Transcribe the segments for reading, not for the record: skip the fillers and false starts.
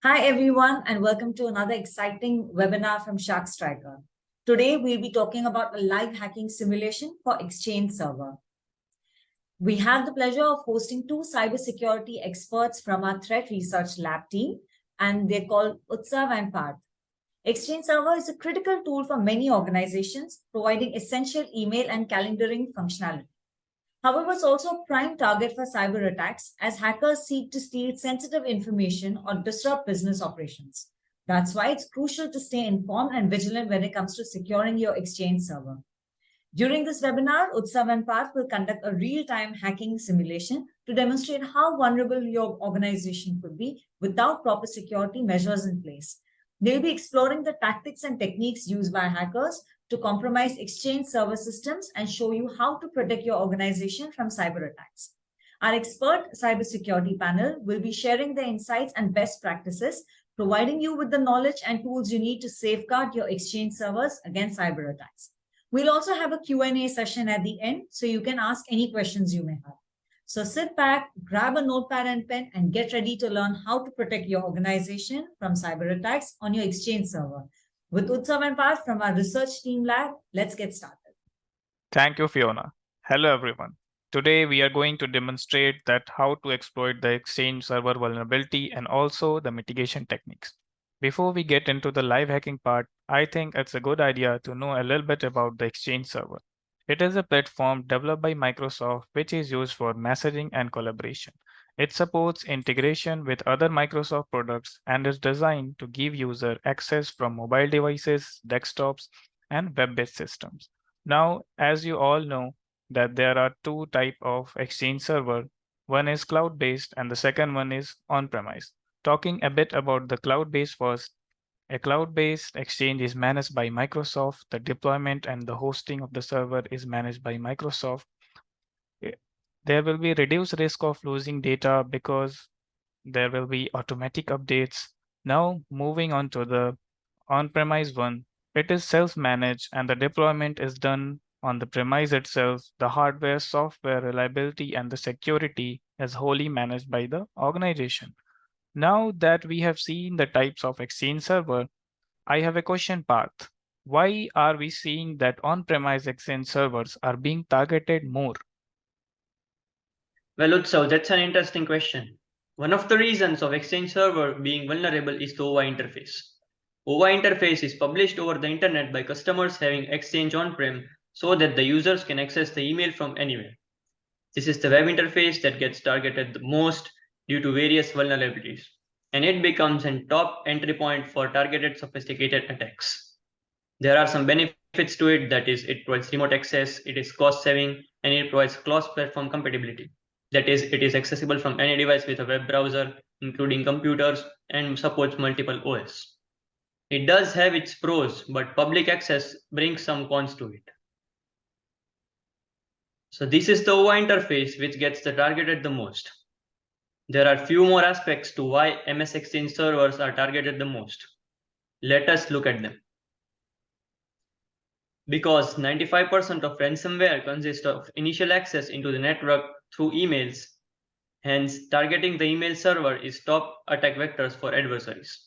Hi, everyone, and welcome to another exciting webinar from Shark Striker. Today, we'll be talking about a live hacking simulation for Exchange Server. We have the pleasure of hosting two cybersecurity experts from our threat research lab team, and they're called Utsav and Parth. Exchange Server is a critical tool for many organizations, providing essential email and calendaring functionality. However, it's also a prime target for cyber attacks as hackers seek to steal sensitive information or disrupt business operations. That's why it's crucial to stay informed and vigilant when it comes to securing your Exchange server. During this webinar, Utsav and Parth will conduct a real-time hacking simulation to demonstrate how vulnerable your organization could be without proper security measures in place. They'll be exploring the tactics and techniques used by hackers to compromise Exchange server systems and show you how to protect your organization from cyber attacks. Our expert cybersecurity panel will be sharing their insights and best practices, providing you with the knowledge and tools you need to safeguard your Exchange servers against cyber attacks. We'll also have a Q&A session at the end, so you can ask any questions you may have. So sit back, grab a notepad and pen, and get ready to learn how to protect your organization from cyber attacks on your Exchange server. With Utsav and Parth from our research team lab, let's get started. Thank you, Fiona. Hello, everyone. Today, we are going to demonstrate that how to exploit the Exchange server vulnerability and also the mitigation techniques. Before we get into the live hacking part, I think it's a good idea to know a little bit about the Exchange server. It is a platform developed by Microsoft which is used for messaging and collaboration. It supports integration with other Microsoft products and is designed to give user access from mobile devices, desktops, and web-based systems. Now, as you all know, that there are two types of Exchange server. One is cloud-based and the second one is on-premise. Talking a bit about the cloud-based first, a cloud-based Exchange is managed by Microsoft. The deployment and the hosting of the server is managed by Microsoft. There will be reduced risk of losing data because there will be automatic updates. Now, moving on to the on-premise one, it is self-managed and the deployment is done on the premise itself. The hardware, software, reliability, and the security is wholly managed by the organization. Now that we have seen the types of Exchange server, I have a question, Parth. Why are we seeing that on-premise Exchange servers are being targeted more? Well, Utsav, that's an interesting question. One of the reasons of Exchange server being vulnerable is the OI interface. OI interface is published over the internet by customers having Exchange on-prem so that the users can access the email from anywhere. This is the web interface that gets targeted the most due to various vulnerabilities, and it becomes a top entry point for targeted sophisticated attacks. There are some benefits to it, that is, it provides remote access, it is cost saving, and it provides cross-platform compatibility. That is, it is accessible from any device with a web browser, including computers, and supports multiple OS. It does have its pros, but public access brings some cons to it. So this is the OI interface which gets targeted the most. There are few more aspects to why MS Exchange servers are targeted the most. Let us look at them. Because 95% of ransomware consists of initial access into the network through emails, hence targeting the email server is top attack vectors for adversaries.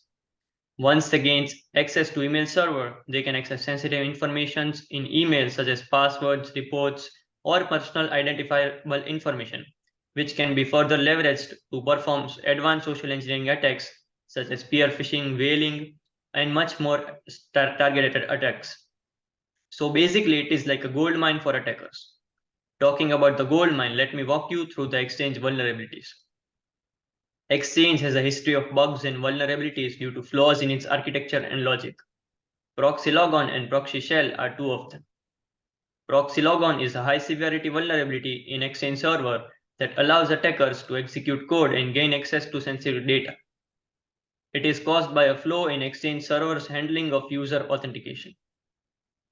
Once they gain access to email server, they can access sensitive information in emails such as passwords, reports, or personal identifiable information, which can be further leveraged to perform advanced social engineering attacks such as spear phishing, whaling, and much more targeted attacks. So basically, it is like a gold mine for attackers. Talking about the gold mine, let me walk you through the Exchange vulnerabilities. Exchange has a history of bugs and vulnerabilities due to flaws in its architecture and logic. Proxy logon and proxy shell are two of them. Proxy logon is a high severity vulnerability in Exchange server that allows attackers to execute code and gain access to sensitive data. It is caused by a flaw in Exchange server's handling of user authentication.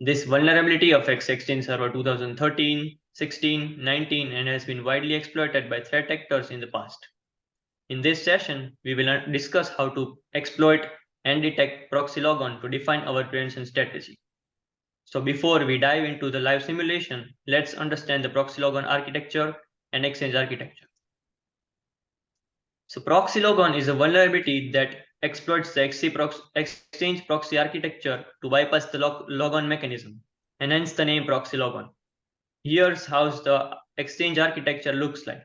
This vulnerability affects Exchange Server 2013, 16, 19, and has been widely exploited by threat actors in the past. In this session, we will discuss how to exploit and detect proxy logon to define our prevention strategy. So before we dive into the live simulation, let's understand the proxy logon architecture and Exchange architecture. So proxy logon is a vulnerability that exploits the Exchange proxy architecture to bypass the logon mechanism, and hence the name proxy logon. Here's how the Exchange architecture looks like.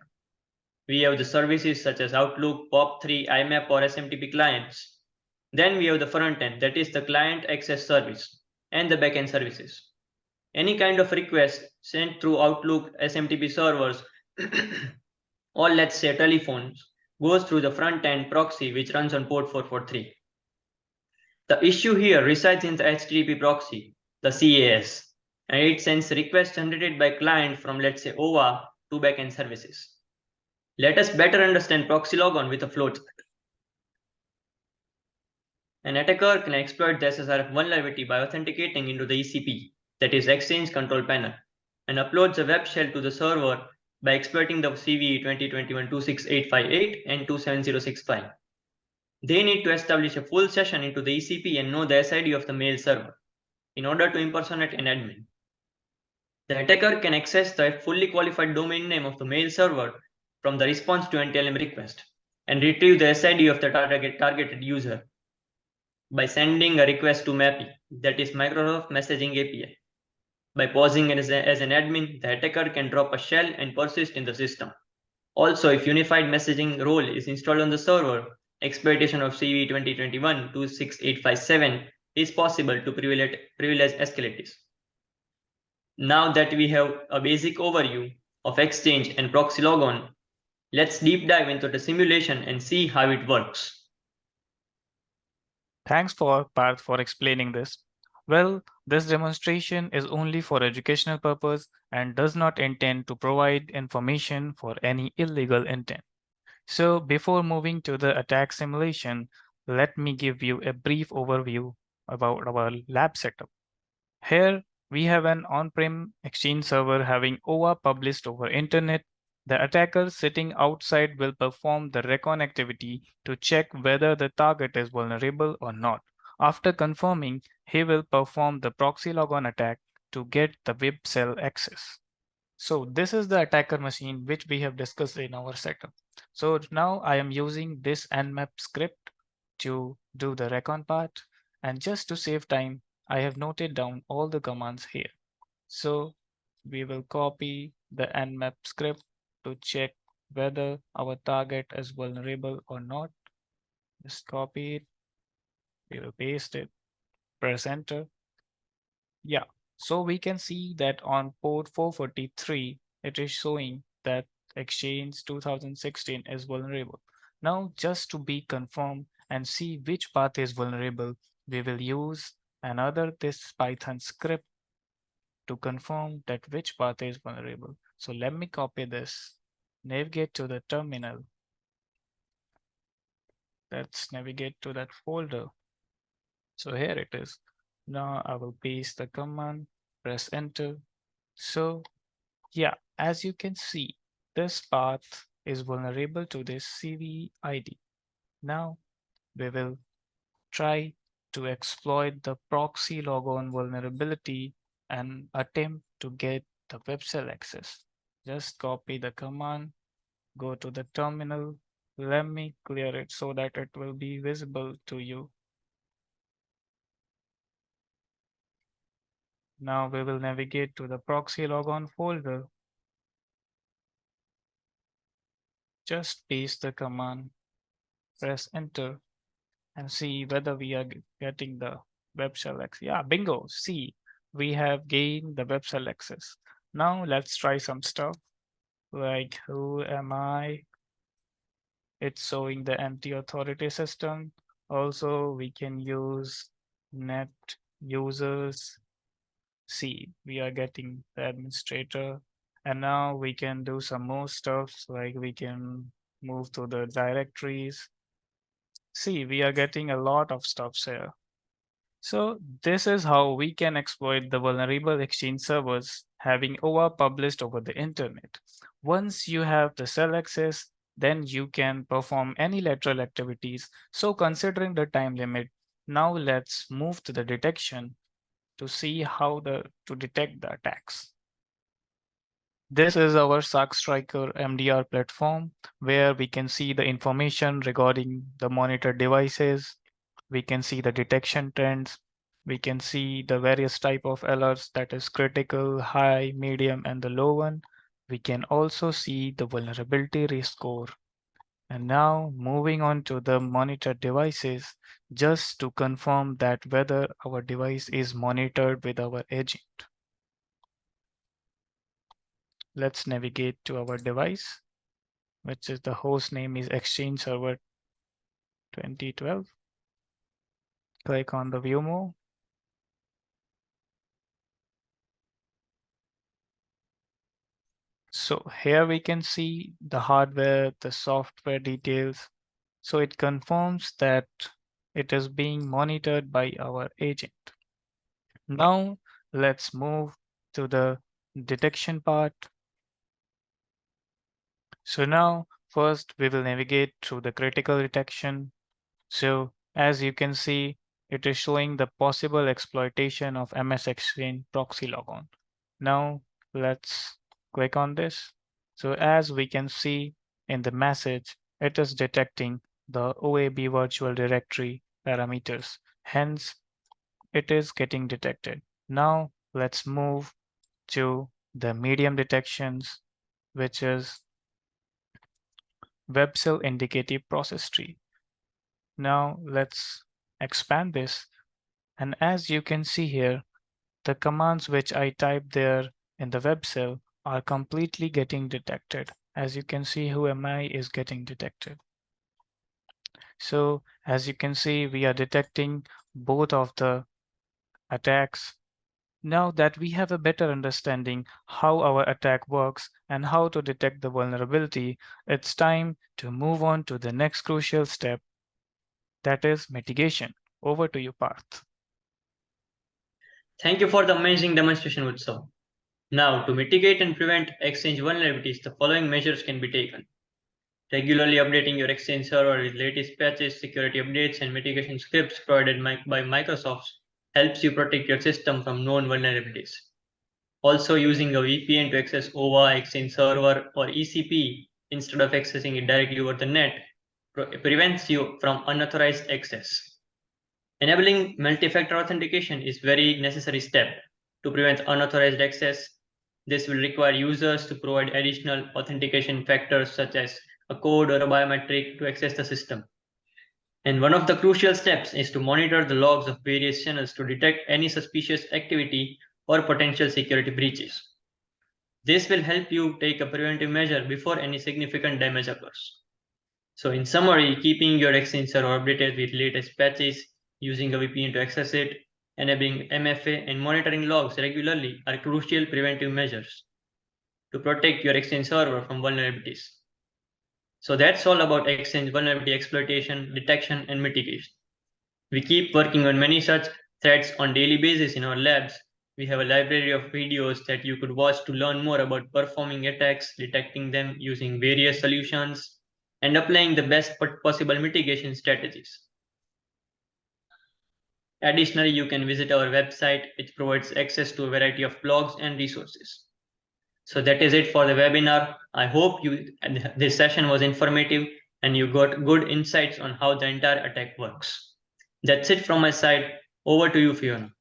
We have the services such as Outlook, POP3, IMAP, or SMTP clients. Then we have the front end, that is the client access service, and the backend services. Any kind of request sent through Outlook, SMTP servers, or let's say telephones, goes through the front end proxy which runs on port 443. The issue here resides in the HTTP proxy, the CAS, and it sends requests generated by client from let's say OVA to backend services. Let us better understand proxy logon with a flowchart. An attacker can exploit the SSRF vulnerability by authenticating into the ECP, that is Exchange Control Panel, and uploads a web shell to the server by exploiting the CVE 2021-26858 and 27065. They need to establish a full session into the ECP and know the SID of the mail server in order to impersonate an admin. The attacker can access the fully qualified domain name of the mail server from the response to NTLM request and retrieve the SID of the targeted user by sending a request to MAPI, that is Microsoft Messaging API. By pausing as an admin, the attacker can drop a shell and persist in the system. Also, if unified messaging role is installed on the server, exploitation of CVE 2021-26857 is possible to privilege escalators. Now that we have a basic overview of Exchange and proxy logon, let's deep dive into the simulation and see how it works. Thanks for Parth for explaining this. Well, this demonstration is only for educational purpose and does not intend to provide information for any illegal intent. So before moving to the attack simulation, let me give you a brief overview about our lab setup. Here we have an on-prem Exchange server having OAuth published over internet. The attacker sitting outside will perform the recon activity to check whether the target is vulnerable or not. After confirming, he will perform the proxy logon attack to get the web cell access. So this is the attacker machine which we have discussed in our setup. So now I am using this nmap script to do the recon part, and just to save time, I have noted down all the commands here. So we will copy the nmap script to check whether our target is vulnerable or not. Just copy it, we will paste it, press enter. Yeah, so we can see that on port 443, it is showing that Exchange 2016 is vulnerable. Now, just to be confirmed and see which path is vulnerable, we will use this Python script to confirm that which path is vulnerable. So let me copy this, navigate to the terminal. Let's navigate to that folder. So here it is. Now I will paste the command, press enter. So yeah, as you can see, this path is vulnerable to this CVE ID. Now we will try to exploit the proxy logon vulnerability and attempt to get the web cell access. Just copy the command, go to the terminal. Let me clear it so that it will be visible to you. Now we will navigate to the proxy logon folder. Just paste the command, press enter, and see whether we are getting the web shell access. Yeah, bingo. See, we have gained the web shell access. Now let's try some stuff like who am I? It's showing the empty authority system. Also, we can use net users. See, we are getting the administrator. And now we can do some more stuff like we can move to the directories. See, we are getting a lot of stuff here. So this is how we can exploit the vulnerable Exchange servers having OAuth published over the internet. Once you have the cell access, then you can perform any lateral activities. So considering the time limit, now let's move to the detection to see how to detect the attacks. This is our SharkStriker MDR platform where we can see the information regarding the monitored devices. We can see the detection trends. We can see the various type of alerts, that is critical, high, medium, and the low one. We can also see the vulnerability risk score. And now moving on to the monitored devices, just to confirm that whether our device is monitored with our agent. Let's navigate to our device, which is the host name is Exchange Server 2012. Click on the view more. So here we can see the hardware, the software details. So it confirms that it is being monitored by our agent. Now let's move to the detection part. So now first we will navigate through the critical detection. So as you can see, it is showing the possible exploitation of MS Exchange proxy logon. Now let's click on this. So as we can see in the message, it is detecting the OAB virtual directory parameters. Hence, it is getting detected. Now let's move to the medium detections, which is web cell indicative process tree. Now let's expand this. And as you can see here, the commands which I typed there in the web cell are completely getting detected. As you can see, who am I is getting detected. So as you can see, we are detecting both of the attacks. Now that we have a better understanding how our attack works and how to detect the vulnerability, it's time to move on to the next crucial step, that is mitigation. Over to you, Parth. Thank you for the amazing demonstration, Utsav. Now, to mitigate and prevent Exchange vulnerabilities, the following measures can be taken. Regularly updating your Exchange server with latest patches, security updates, and mitigation scripts provided by Microsoft helps you protect your system from known vulnerabilities. Also, using a VPN to access OVA, Exchange server, or ECP instead of accessing it directly over the net prevents you from unauthorized access. Enabling multi-factor authentication is a very necessary step to prevent unauthorized access. This will require users to provide additional authentication factors such as a code or a biometric to access the system. And one of the crucial steps is to monitor the logs of various channels to detect any suspicious activity or potential security breaches. This will help you take a preventive measure before any significant damage occurs. So in summary, keeping your Exchange server updated with latest patches, using a VPN to access it, enabling MFA, and monitoring logs regularly are crucial preventive measures to protect your Exchange server from vulnerabilities. So that's all about Exchange vulnerability exploitation, detection, and mitigation. We keep working on many such threats on daily basis in our labs. We have a library of videos that you could watch to learn more about performing attacks, detecting them, using various solutions, and applying the best possible mitigation strategies. Additionally, you can visit our website, which provides access to a variety of blogs and resources. So that is it for the webinar. I hope this session was informative and you got good insights on how the entire attack works. That's it from my side. Over to you, Fiona.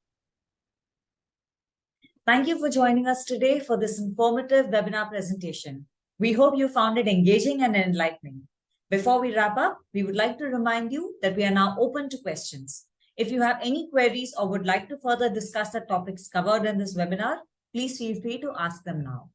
Thank you for joining us today for this informative webinar presentation. We hope you found it engaging and enlightening. Before we wrap up, we would like to remind you that we are now open to questions. If you have any queries or would like to further discuss the topics covered in this webinar, please feel free to ask them now.